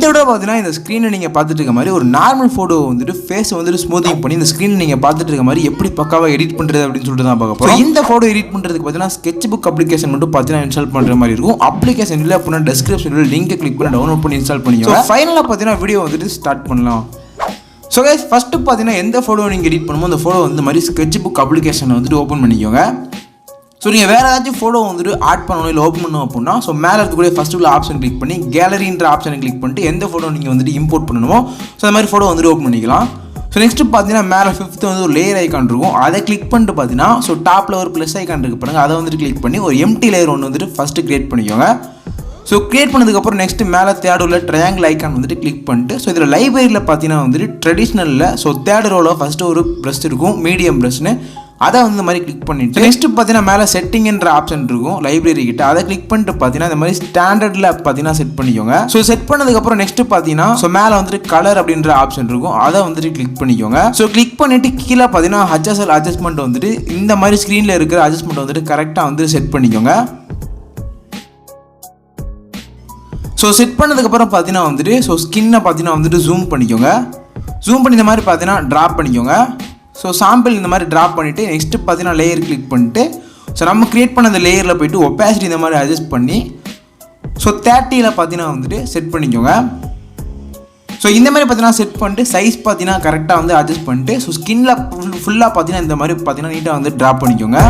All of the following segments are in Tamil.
இந்த விட பார்த்தீங்கன்னா இந்த ஸ்க்ரீனை நீங்கள் பார்த்துட்டு இருக்க மாதிரி ஒரு நார்மல் ஃபோட்டோ வந்துட்டு ஃபேஸை வந்துட்டு ஸ்மூத்திங் பண்ணி இந்த ஸ்க்ரீனை நீங்கள் பார்த்துட்டு இருக்க மாதிரி எப்படி பக்காவாக எடிட் பண்ணுறது அப்படின்னு சொல்லிட்டு தான் பார்க்க போகிறோம். இந்த ஃபோட்டோ எடிட் பண்ணுறதுக்கு பார்த்தீங்கன்னா ஸ்கெட்ச் அப்ளிகேஷன் மட்டும் பார்த்தீங்கன்னா இன்ஸ்டால் பண்ணுற மாதிரி இருக்கும். அப்ளிகேஷன் இல்லை அப்படின்னா டிஸ்கிரிப்ஷனில் லிங்கை கிளிக் பண்ணி டவுன்லோட் பண்ணி இன்ஸ்டால் பண்ணிக்கோங்க. ஃபைனலாக பார்த்தீங்கன்னா வீடியோ வந்துட்டு ஸ்டார்ட் பண்ணலாம். ஸோ கைஸ் ஃபஸ்ட்டு பார்த்தீங்கன்னா எந்த ஃபோட்டோ நீங்கள் எடிட் பண்ணுமோ அந்த ஃபோட்டோ வந்து மாதிரி ஸ்கெட்ச் அப்ளிகேஷனை வந்துட்டு ஓப்பன் பண்ணிக்கோங்க. ஸோ நீங்கள் வேறு ஏதாச்சும் ஃபோட்டோ வந்துட்டு ஆட் பண்ணணும் இல்லை ஓப்பன் பண்ணணும் அப்படின்னா ஸோ மேலே இருக்கக்கூடிய ஃபஸ்ட்டு உள்ள ஆப்ஷன் கிளிக் பண்ணி கேலரின்ற ஆப்ஷனை கிளிக் பண்ணிட்டு எந்த ஃபோட்டோ நீங்கள் வந்துட்டு இம்போர்ட் பண்ணணுமோ ஸோ அந்த மாதிரி ஃபோட்டோ வந்துட்டு ஓப்பன் பண்ணிக்கலாம். ஸோ நெக்ஸ்ட்டு பார்த்தீங்கன்னா மேலே 5th வந்து ஒரு லேயர் ஐக்கான் இருக்கும். அதை கிளிக் பண்ணிட்டு பார்த்தீங்கன்னா ஸோ டாப்பில் ஒரு ப்ளஸ் ஐக்கான் இருக்குது பாருங்கள், அதை வந்துட்டு கிளிக் பண்ணி ஒரு எம்டி லேயர் ஒன்று வந்துட்டு ஃபஸ்ட்டு க்ரியேட் பண்ணிக்கோங்க. ஸோ க்ரியேட் பண்ணதுக்கப்புறம் நெக்ஸ்ட்டு மேலே தேர்ட் உள்ள ட்ரையாங்கிள் ஐக்கான் வந்துட்டு கிளிக் பண்ணிட்டு ஸோ இதில் லைப்ரரியில் பார்த்தீங்கன்னா வந்துட்டு ட்ரெடிஷ்னலில் ஸோ தேர்ட் ரோவில் ஃபஸ்ட்டு ஒரு ப்ரஷ் இருக்கும் மீடியம் ப்ரஷ்னு, அதை வந்து இந்த மாதிரி கிளிக் பண்ணிவிட்டு நெக்ஸ்ட்டு பார்த்தீங்கன்னா மேலே செட்டிங்ன்ற ஆப்ஷன் இருக்கும் லைப்ரரி கிட்ட, அதை கிளிக் பண்ணிட்டு பார்த்தீங்கன்னா இந்த மாதிரி ஸ்டாண்டர்டில் பார்த்தீங்கன்னா செட் பண்ணிக்கோங்க. ஸோ செட் பண்ணதுக்கப்புறம் நெக்ஸ்ட்டு பார்த்தீங்கன்னா ஸோ மேலே வந்துட்டு கலர் அப்படின்ற ஆப்ஷன் இருக்கும், அதை வந்துட்டு கிளிக் பண்ணிக்கோங்க. ஸோ கிளிக் பண்ணிவிட்டு கீழே பார்த்தீங்கன்னா HSL அட்ஜஸ்ட்மெண்ட் வந்துட்டு இந்த மாதிரி ஸ்க்ரீனில் இருக்கிற அட்ஜஸ்ட்மெண்ட் வந்துட்டு கரெக்டாக வந்து செட் பண்ணிக்கோங்க. ஸோ செட் பண்ணதுக்கப்புறம் பார்த்தீங்கன்னா வந்துட்டு ஸோ ஸ்கின்னை பார்த்தீங்கன்னா வந்துட்டு ஜூம் பண்ணிக்கோங்க. ஜூம் பண்ணி இந்த மாதிரி பார்த்தீங்கன்னா ட்ராப் பண்ணிக்கோங்க. ஸோ சாம்பிள் இந்த மாதிரி ட்ராப் பண்ணிவிட்டு நெக்ஸ்ட்டு பார்த்தீங்கன்னா லேயர் கிளிக் பண்ணிட்டு ஸோ நம்ம க்ரியேட் பண்ண அந்த லேயரில் போய்ட்டு ஒப்பாசிட்டி இந்த மாதிரி அட்ஜஸ்ட் பண்ணி ஸோ 30ல் பார்த்தீங்கன்னா வந்துட்டு செட் பண்ணிக்கோங்க. ஸோ இந்த மாதிரி பார்த்தீங்கன்னா செட் பண்ணிட்டு சைஸ் பார்த்தீங்கன்னா கரெக்டாக வந்து அட்ஜஸ்ட் பண்ணிட்டு ஸோ ஸ்கின்னில் ஃபுல்லாக பார்த்தீங்கன்னா இந்த மாதிரி பார்த்தீங்கன்னா நீட்டாக வந்து ட்ராப் பண்ணிக்கோங்க.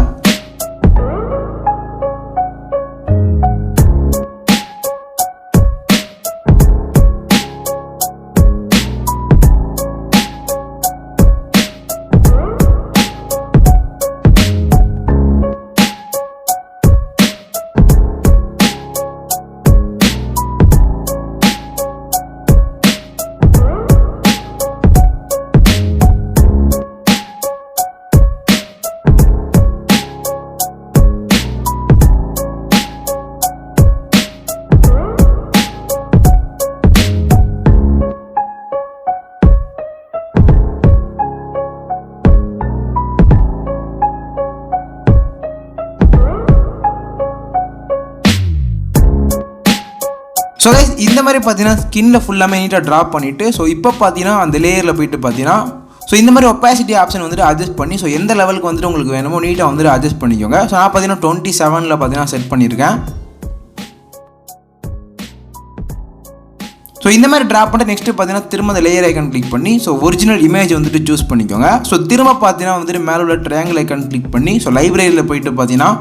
ஸோ கைஸ் இந்த மாதிரி பார்த்தீங்கன்னா ஸ்கின்னில் ஃபுல்லாமே நீட்டாக ட்ராப் பண்ணிவிட்டு ஸோ இப்போ பார்த்தீங்கன்னா அந்த லேயரில் போய்ட்டு பார்த்தீங்கன்னா ஸோ இந்த மாதிரி ஒப்பாசிட்டி ஆப்ஷன் வந்துட்டு அட்ஜஸ்ட் பண்ணி ஸோ எந்த லெவலுக்கு வந்துட்டு உங்களுக்கு வேணுமோ நீட்டாக வந்துட்டு அட்ஜஸ்ட் பண்ணிக்கோங்க. ஸோ நான் பார்த்தீங்கன்னா 27ல் பார்த்தீங்கன்னா செட் பண்ணியிருக்கேன். ஸோ இந்த மாதிரி ட்ராப் பண்ணிட்டு நெக்ஸ்ட்டு பார்த்தீங்கன்னா திரும்ப அந்த லேயர் ஐக்கான் கிளிக் பண்ணி ஸோ ஒரிஜினல் இமேஜ் வந்துட்டு சூஸ் பண்ணிக்கோங்க. ஸோ திரும்ப பார்த்தீங்கன்னா வந்துட்டு மேலே உள்ள ட்ரையாங்கிள் ஐக்கான் கிளிக் பண்ணி ஸோ லைப்ரரியில் போய்ட்டு பார்த்தீங்கன்னா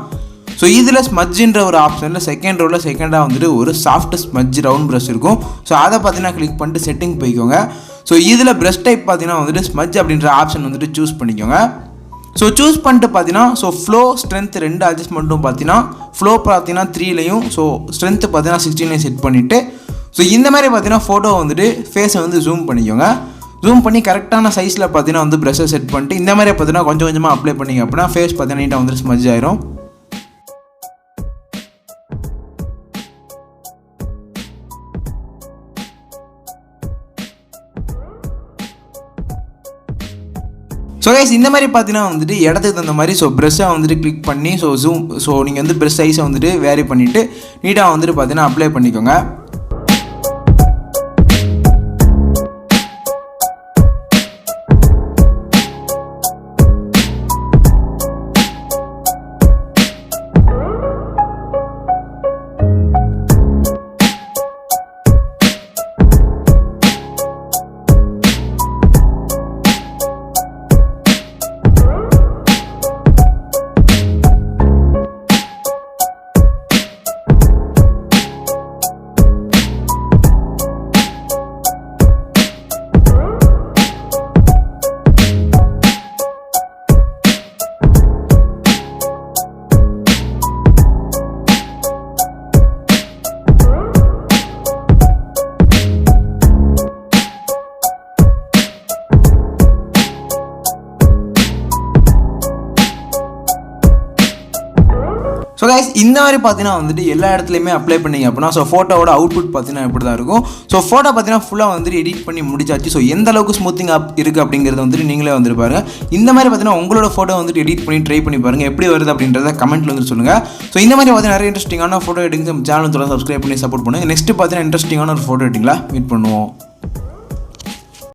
ஸோ இதில் ஸ்மட்ஜின்ற ஒரு ஆப்ஷனில் செகண்ட் ரோவில் செகண்டாக வந்துட்டு ஒரு சாஃப்ட் ஸ்மட்ஜ் ரவுண்ட் ப்ரஷ் இருக்கும். ஸோ அதை பார்த்தீங்கன்னா கிளிக் பண்ணிட்டு செட்டிங் போய்க்கோங்க. ஸோ இதில் ப்ரஷ் டைப் பார்த்தீங்கன்னா வந்துட்டு ஸ்மட்ஜ் அப்படின்ற ஆப்ஷன் வந்துட்டு சூஸ் பண்ணிக்கோங்க. ஸோ சூஸ் பண்ணிட்டு பார்த்தீங்கன்னா ஸோ ஃப்ளோ ஸ்ட்ரென்த் 2 அட்ஜஸ்ட்மெண்ட்டும் பார்த்தீங்கன்னா ஃப்ளோ பார்த்தீங்கன்னா 3லையும் ஸோ ஸ்ட்ரென்த்து பார்த்தீங்கன்னா 16லையும் செட் பண்ணிவிட்டு ஸோ இந்த மாதிரி பார்த்தீங்கன்னா ஃபோட்டோ வந்துட்டு ஃபேஸை வந்து ஜூம் பண்ணிக்கோங்க. ஜூம் பண்ணி கரெக்டான சைஸில் பார்த்தீங்கன்னா வந்து ப்ரஷ்ஷை செட் பண்ணிட்டு இந்த மாதிரி பார்த்தீங்கன்னா கொஞ்சம் கொஞ்சமாக அப்ளை பண்ணிங்க அப்படின்னா ஃபேஸ் பார்த்தீங்கன்னா நீட்டாக வந்துட்டு ஸ்மட்ஜ் ஆயிரும். ஸோ கைஸ் இந்த மாதிரி பார்த்தீங்கன்னா வந்துட்டு இடத்துக்கு தகுந்த மாதிரி ஸோ ப்ரெஷ்ஷை வந்துட்டு கிளிக் பண்ணி ஸோ நீங்கள் வந்து ப்ரெஷ் சைஸை வந்துட்டு வேரி பண்ணிவிட்டு நீட்டாக வந்துட்டு பார்த்தீங்கன்னா அப்ளை பண்ணிக்கோங்க. இந்த மாதிரி பார்த்தீங்கன்னா வந்துட்டு எல்லா இடத்துலையுமே அப்ளை பண்ணிங்க அப்படின்னா ஸோ ஃபோட்டோவோட அவுட்புட் பார்த்தீங்கன்னா இப்படி தான் இருக்கும். ஸோ ஃபோட்டோ பார்த்தீங்கன்னா ஃபுல்லாக வந்துட்டு எடிட் பண்ணி முடிச்சாச்சு. ஸோ எந்த அளவுக்கு ஸ்மூத்திங் அப் இருக்குது அப்படிங்கிறது வந்துட்டு நீங்களே வந்துட்டு பாருங்கள். இந்த மாதிரி பார்த்தீங்கன்னா உங்களோட ஃபோட்டோ வந்துட்டு எடிட் பண்ணி ட்ரை பண்ணி பாருங்கள் எப்படி வருது அப்படின்றத கமெண்ட்டில் வந்து சொல்லுங்கள். ஸோ இந்த மாதிரி பார்த்தீங்கன்னா நிறைய இன்ட்ரெஸ்டிங்கான ஃபோட்டோ எடிட்டிங் சேனல் சப்ஸ்கிரைப் பண்ணி சப்போர்ட் பண்ணுங்கள். நெக்ஸ்ட் பார்த்தீங்கன்னா இன்ட்ரெஸ்டிங்கான ஒரு ஃபோட்டோ எடிட்டிங்கில் மீட் பண்ணுவோம்.